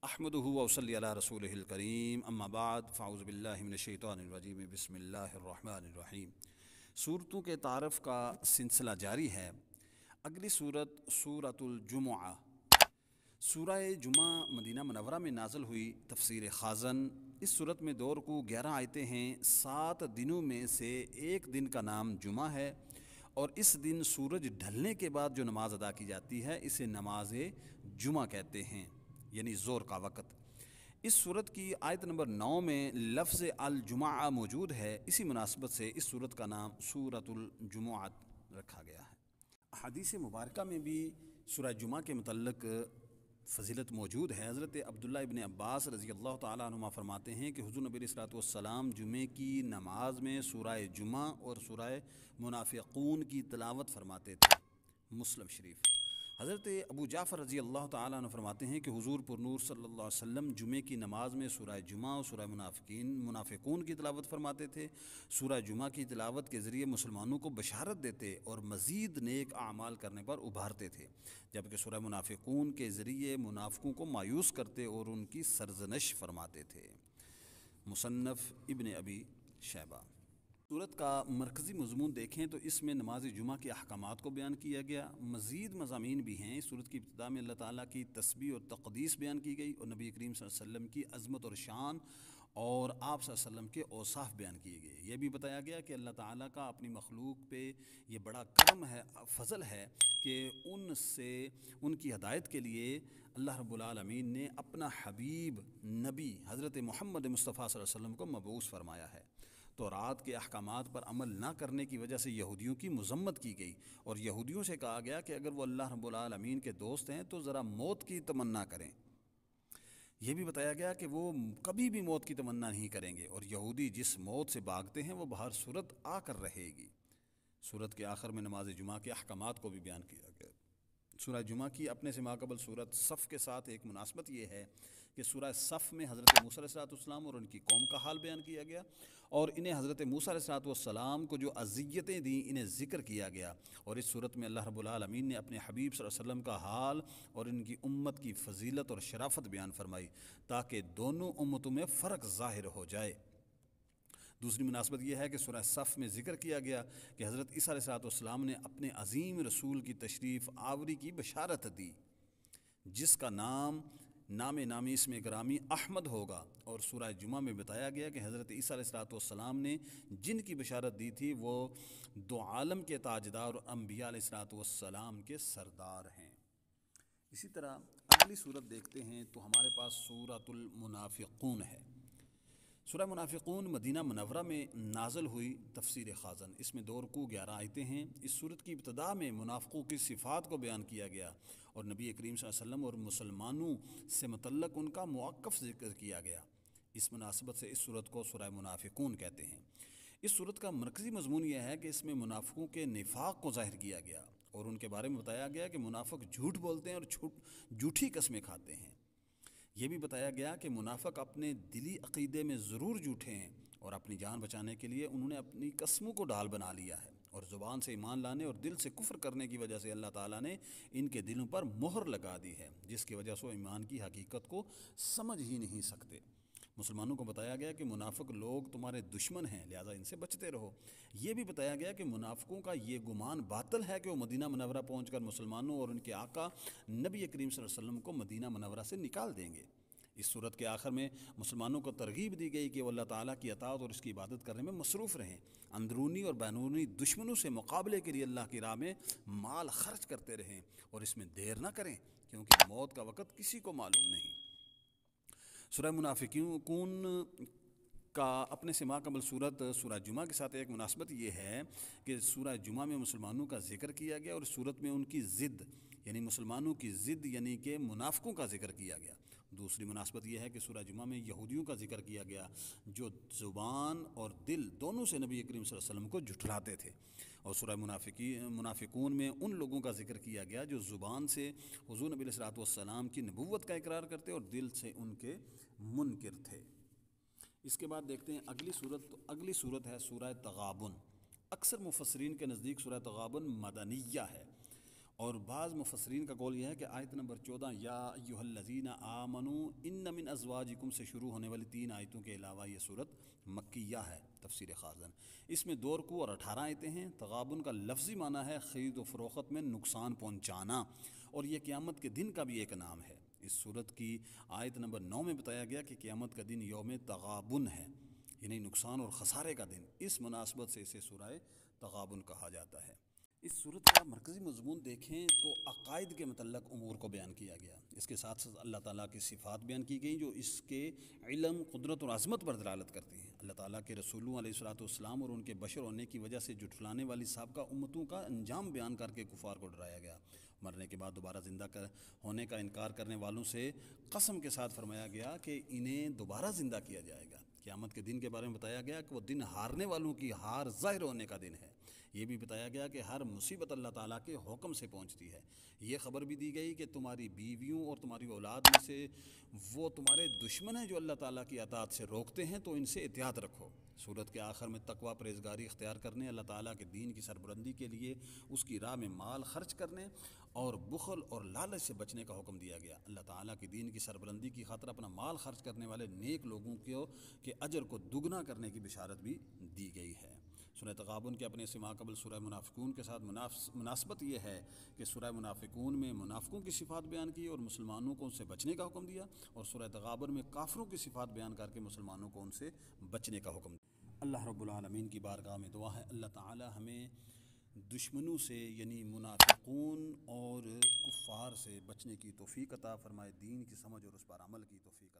احمدہ و صلی علی رسولہ الکریم اما بعد فاعوذ باللہ من الشیطان الرجیم بسم اللہ الرحمن الرحیم۔ صورتوں کے تعارف کا سلسلہ جاری ہے۔ اگلی صورت سورۃ الجمعہ۔ سورہ جمعہ مدینہ منورہ میں نازل ہوئی۔ تفسیر خازن، اس صورت میں 2 رکوع 11 آیتیں ہیں۔ 7 دنوں میں سے ایک دن کا نام جمعہ ہے، اور اس دن سورج ڈھلنے کے بعد جو نماز ادا کی جاتی ہے اسے نماز جمعہ کہتے ہیں، یعنی زور کا وقت۔ اس صورت کی آیت نمبر 9 میں لفظ الجمعہ موجود ہے، اسی مناسبت سے اس صورت کا نام سورۃ الجمعہ رکھا گیا ہے۔ حدیث مبارکہ میں بھی سورہ جمعہ کے متعلق فضیلت موجود ہے۔ حضرت عبداللہ ابن عباس رضی اللہ تعالیٰ عنہما فرماتے ہیں کہ حضور نبی علیہ الصلوۃ والسلام جمعے کی نماز میں سورہ جمعہ اور سورہ منافقون کی تلاوت فرماتے تھے۔ مسلم شریف۔ حضرت ابو جعفر رضی اللہ تعالیٰ عنہ فرماتے ہیں کہ حضور پر نور صلی اللہ علیہ وسلم جمعے کی نماز میں سورہ جمعہ اور سورہ منافقون کی تلاوت فرماتے تھے۔ سورہ جمعہ کی تلاوت کے ذریعے مسلمانوں کو بشارت دیتے اور مزید نیک اعمال کرنے پر ابھارتے تھے، جبکہ سورہ منافقون کے ذریعے منافقوں کو مایوس کرتے اور ان کی سرزنش فرماتے تھے۔ مصنف ابن ابی شیبہ۔ سورت کا مرکزی مضمون دیکھیں تو اس میں نماز جمعہ کے احکامات کو بیان کیا گیا۔ مزید مضامین بھی ہیں۔ اس سورت کی ابتدا میں اللہ تعالیٰ کی تسبیح اور تقدیس بیان کی گئی، اور نبی کریم صلی اللہ علیہ وسلم کی عظمت اور شان اور آپ صلی اللہ علیہ وسلم کے اوصاف بیان کیے گئے۔ یہ بھی بتایا گیا کہ اللہ تعالیٰ کا اپنی مخلوق پہ یہ بڑا کرم ہے، فضل ہے کہ ان کی ہدایت کے لیے اللہ رب العالمین نے اپنا حبیب نبی حضرت محمد مصطفیٰ صلی اللہ علیہ وسلم کو مبعوث فرمایا ہے۔ تورات کے احکامات پر عمل نہ کرنے کی وجہ سے یہودیوں کی مذمت کی گئی، اور یہودیوں سے کہا گیا کہ اگر وہ اللہ رب العالمین کے دوست ہیں تو ذرا موت کی تمنا کریں۔ یہ بھی بتایا گیا کہ وہ کبھی بھی موت کی تمنا نہیں کریں گے، اور یہودی جس موت سے بھاگتے ہیں وہ بہر صورت آ کر رہے گی۔ صورت کے آخر میں نماز جمعہ کے احکامات کو بھی بیان کیا گیا۔ سورہ جمعہ کی اپنے سے ماقبل صورت صف کے ساتھ ایک مناسبت یہ ہے کہ سورہ صف میں حضرت موسیٰ علیہ السلام اور ان کی قوم کا حال بیان کیا گیا، اور انہیں حضرت موسیٰ علیہ السلام کو جو اذیتیں دیں انہیں ذکر کیا گیا، اور اس صورت میں اللہ رب العالمین نے اپنے حبیب صلی اللہ علیہ وسلم کا حال اور ان کی امت کی فضیلت اور شرافت بیان فرمائی، تاکہ دونوں امتوں میں فرق ظاہر ہو جائے۔ دوسری مناسبت یہ ہے کہ سورہ صف میں ذکر کیا گیا کہ حضرت عیسیٰ علیہ السلام نے اپنے عظیم رسول کی تشریف آوری کی بشارت دی، جس کا نام نامی اس میں گرامی احمد ہوگا، اور سورہ جمعہ میں بتایا گیا کہ حضرت عیسیٰ علیہ السلام نے جن کی بشارت دی تھی وہ 2 عالم کے تاجدار اور انبیاء علیہ السلام کے سردار ہیں۔ اسی طرح اگلی صورت دیکھتے ہیں تو ہمارے پاس سورۃ المنافقون ہے۔ سورہ منافقون مدینہ منورہ میں نازل ہوئی۔ تفسیر خازن، اس میں 2 رکوع 11 آیتیں ہیں۔ اس صورت کی ابتدا میں منافقوں کی صفات کو بیان کیا گیا، اور نبی کریم صلی اللہ علیہ وسلم اور مسلمانوں سے متعلق ان کا موقف ذکر کیا گیا۔ اس مناسبت سے اس صورت کو سورہ منافقون کہتے ہیں۔ اس صورت کا مرکزی مضمون یہ ہے کہ اس میں منافقوں کے نفاق کو ظاہر کیا گیا، اور ان کے بارے میں بتایا گیا کہ منافق جھوٹ بولتے ہیں اور جھوٹی قسمیں کھاتے ہیں۔ یہ بھی بتایا گیا کہ منافق اپنے دلی عقیدے میں ضرور جھوٹے ہیں، اور اپنی جان بچانے کے لیے انہوں نے اپنی قسموں کو ڈھال بنا لیا ہے، اور زبان سے ایمان لانے اور دل سے کفر کرنے کی وجہ سے اللہ تعالیٰ نے ان کے دلوں پر مہر لگا دی ہے، جس کی وجہ سے وہ ایمان کی حقیقت کو سمجھ ہی نہیں سکتے۔ مسلمانوں کو بتایا گیا کہ منافق لوگ تمہارے دشمن ہیں، لہذا ان سے بچتے رہو۔ یہ بھی بتایا گیا کہ منافقوں کا یہ گمان باطل ہے کہ وہ مدینہ منورہ پہنچ کر مسلمانوں اور ان کے آقا نبی کریم صلی اللہ علیہ وسلم کو مدینہ منورہ سے نکال دیں گے۔ اس صورت کے آخر میں مسلمانوں کو ترغیب دی گئی کہ وہ اللہ تعالیٰ کی اطاعت اور اس کی عبادت کرنے میں مصروف رہیں، اندرونی اور بیرونی دشمنوں سے مقابلے کے لیے اللہ کی راہ میں مال خرچ کرتے رہیں، اور اس میں دیر نہ کریں، کیونکہ موت کا وقت کسی کو معلوم نہیں۔ سورہ منافقون کا اپنے سے ماقبل صورت سورہ جمعہ کے ساتھ ایک مناسبت یہ ہے کہ سورہ جمعہ میں مسلمانوں کا ذکر کیا گیا، اور اس صورت میں ان کی ضد یعنی مسلمانوں کی ضد یعنی کہ منافقوں کا ذکر کیا گیا۔ دوسری مناسبت یہ ہے کہ سورہ جمعہ میں یہودیوں کا ذکر کیا گیا جو زبان اور دل دونوں سے نبی کریم صلی اللہ علیہ وسلم کو جھٹلاتے تھے، اور سورہ منافقون میں ان لوگوں کا ذکر کیا گیا جو زبان سے حضور نبی علیہ السلام کی نبوت کا اقرار کرتے اور دل سے ان کے منکر تھے۔ اس کے بعد دیکھتے ہیں اگلی صورت ہے سورہ تغابن۔ اکثر مفسرین کے نزدیک سورہ تغابن مدنیہ ہے، اور بعض مفسرین کا قول یہ ہے کہ آیت نمبر 14 یا ایھا الذین آمنوا ان من ازواجکم سے شروع ہونے والی 3 آیتوں کے علاوہ یہ صورت مکیہ ہے تفسیر خازن۔ اس میں 2 رکوع اور 18 آیتیں ہیں۔ تغابن کا لفظی معنی ہے خرید و فروخت میں نقصان پہنچانا، اور یہ قیامت کے دن کا بھی ایک نام ہے۔ اس صورت کی آیت نمبر 9 میں بتایا گیا کہ قیامت کا دن یوم تغابن ہے، یعنی نقصان اور خسارے کا دن۔ اس مناسبت سے اسے سورہ تغابن کہا جاتا ہے۔ اس صورت کا مرکزی مضمون دیکھیں تو عقائد کے متعلق امور کو بیان کیا گیا، اس کے ساتھ ساتھ اللہ تعالیٰ کی صفات بیان کی گئیں جو اس کے علم، قدرت اور عظمت پر دلالت کرتی ہیں۔ اللہ تعالیٰ کے رسولوں علیہ الصلوۃ والسلام اور ان کے بشر ہونے کی وجہ سے جھٹلانے والی سابقہ امتوں کا انجام بیان کر کے کفار کو ڈرایا گیا۔ مرنے کے بعد دوبارہ زندہ ہونے کا انکار کرنے والوں سے قسم کے ساتھ فرمایا گیا کہ انہیں دوبارہ زندہ کیا جائے گا۔ قیامت کے دن کے بارے میں بتایا گیا کہ وہ دن ہارنے والوں کی ہار ظاہر ہونے کا دن ہے۔ یہ بھی بتایا گیا کہ ہر مصیبت اللہ تعالیٰ کے حکم سے پہنچتی ہے۔ یہ خبر بھی دی گئی کہ تمہاری بیویوں اور تمہاری اولاد میں سے وہ تمہارے دشمن ہیں جو اللہ تعالیٰ کی اطاعت سے روکتے ہیں، تو ان سے احتیاط رکھو۔ سورت کے آخر میں تقویٰ، پرہیزگاری اختیار کرنے، اللہ تعالیٰ کے دین کی سربلندی کے لیے اس کی راہ میں مال خرچ کرنے اور بخل اور لالچ سے بچنے کا حکم دیا گیا۔ اللہ تعالیٰ کی دین کی سربلندی کی خاطر اپنا مال خرچ کرنے والے نیک لوگوں کے اجر کو دگنا کرنے کی بشارت بھی دی گئی ہے۔ سورہ تغابن کے اپنے سے ماقبل سورہ منافقون کے ساتھ مناسبت یہ ہے کہ سورہ منافقون میں منافقوں کی صفات بیان کی اور مسلمانوں کو ان سے بچنے کا حکم دیا، اور سورہ تغابن میں کافروں کی صفات بیان کر کے مسلمانوں کو ان سے بچنے کا حکم دیا۔ اللہ رب العالمین کی بارگاہ میں دعا ہے اللہ تعالی ہمیں دشمنوں سے یعنی منافقون اور کفار سے بچنے کی توفیق عطا فرمائے، دین کی سمجھ اور اس پر عمل کی توفیق